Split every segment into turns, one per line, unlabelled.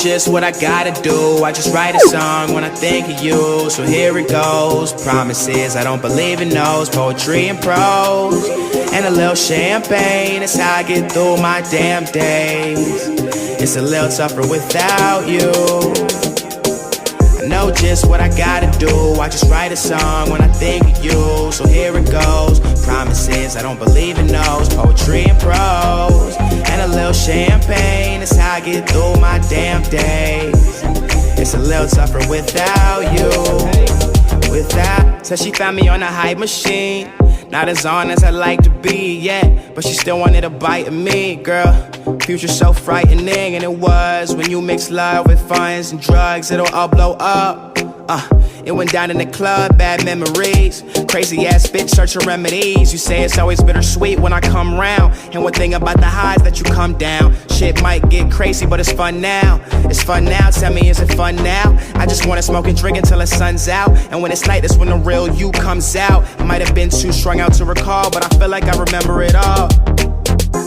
just what I gotta do. I just write a song when I think of you. So here it goes. Promises, I don't believe in those. Poetry and prose and a little champagne. It's how I get through my damn days. It's a little tougher without you. I know just what I gotta do. I just write a song when I think of you. So here it goes. Promises, I don't believe in those. Poetry and prose and a little champagne. It's how I get through my damn days. It's a little tougher without you. Without. Said she found me on a hype machine. Not as on as I'd like to be yet, but she still wanted a bite of me, girl. Future's so frightening, and it was. When you mix love with funds and drugs, it'll all blow up. It went down in the club, bad memories. Crazy ass bitch searching remedies. You say it's always bittersweet when I come round. And one thing about the highs that you come down. Shit might get crazy, but it's fun now. It's fun now, tell me, is it fun now? I just wanna smoke and drink until the sun's out. And when it's night, that's when the real you comes out. It might have been too strung out to recall, but I feel like I remember it all.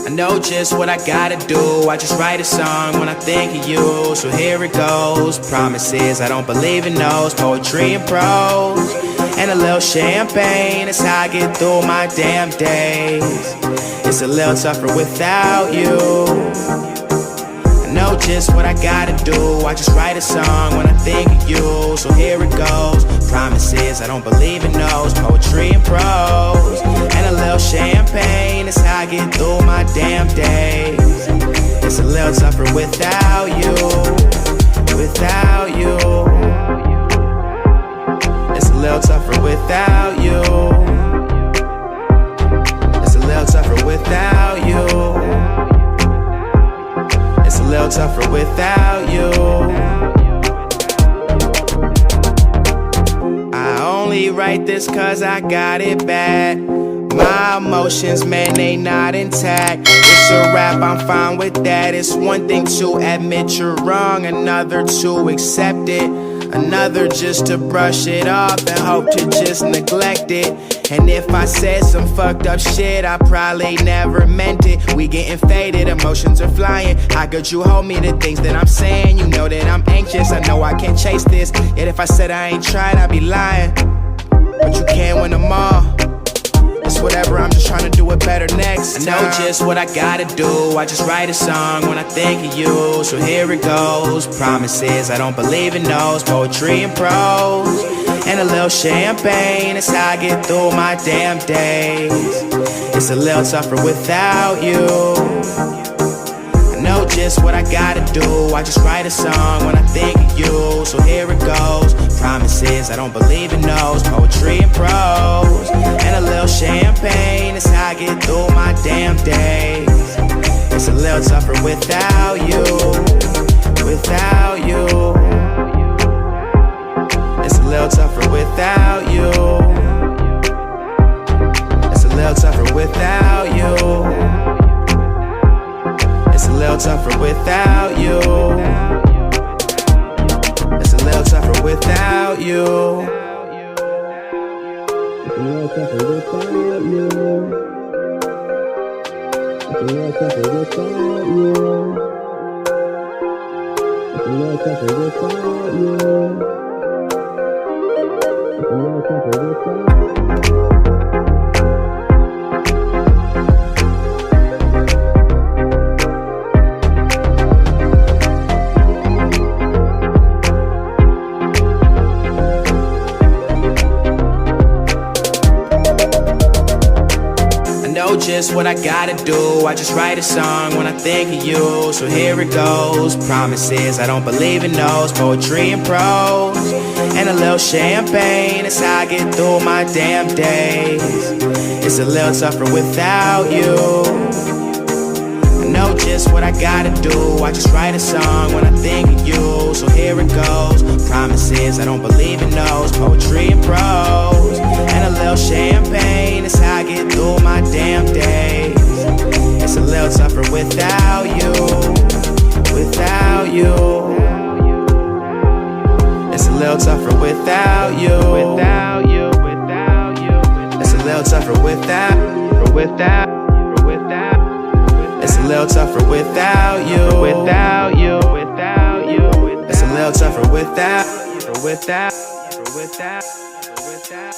I know just what I gotta do. I just write a song when I think of you. So here it goes. Promises, I don't believe in those. Poetry and prose and a little champagne. It's how I get through my damn days. It's a little tougher without you. I know just what I gotta do. I just write a song when I think of you. So here it goes. Promises, I don't believe in those. Poetry and prose and a little champagne. It's how I get through my damn days. It's a little tougher without you. Without you. It's a little tougher without you. It's a little tougher without you. It's a little tougher without you. I only write this cause I got it bad. My emotions, man, they not intact. It's a rap, I'm fine with that. It's one thing to admit you're wrong, another to accept it, another just to brush it off and hope to just neglect it. And if I said some fucked up shit, I probably never meant it. We getting faded, emotions are flying. How could you hold me to things that I'm saying? You know that I'm anxious, I know I can't chase this. Yet if I said I ain't tried, I'd be lying. But you can't win them all. It's whatever, I'm just trying to do it better next time. I know just what I gotta do. I just write a song when I think of you. So here it goes. Promises, I don't believe in those. Poetry and prose and a little champagne. It's how I get through my damn days. It's a little tougher without you. I know just what I gotta do. I just write a song when I think of you. So here it goes. Promises, I don't believe in those. Poetry and prose and a little champagne. It's how I get through my damn days. It's a little tougher without you. Without you. It's a little tougher without you. It's a little tougher without you. It's a little tougher without you. It's a little tougher without you. It's a little tougher without you. It's a little tougher without you. It's a little tougher without you. It's a little tougher without you. Just what I gotta do. I just write a song when I think of you. So here it goes. Promises, I don't believe in those. Poetry and prose and a little champagne. It's how I get through my damn days. It's a little tougher without you. I know just what I gotta do. I just write a song when I think of you. So here it goes. Promises, I don't believe in those. Poetry and prose and a little champagne. It's how I get through my damn days. It's a little tougher without you. Without you. It's a little tougher without you. Without you. Without you. It's a little tougher without. It's a little tougher without you. Without you. Without you. little tougher without, without, without, without.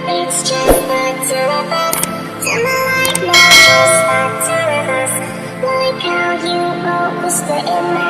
It's just back to reverse. To my life now, just back to reverse. Like how you always whisper in my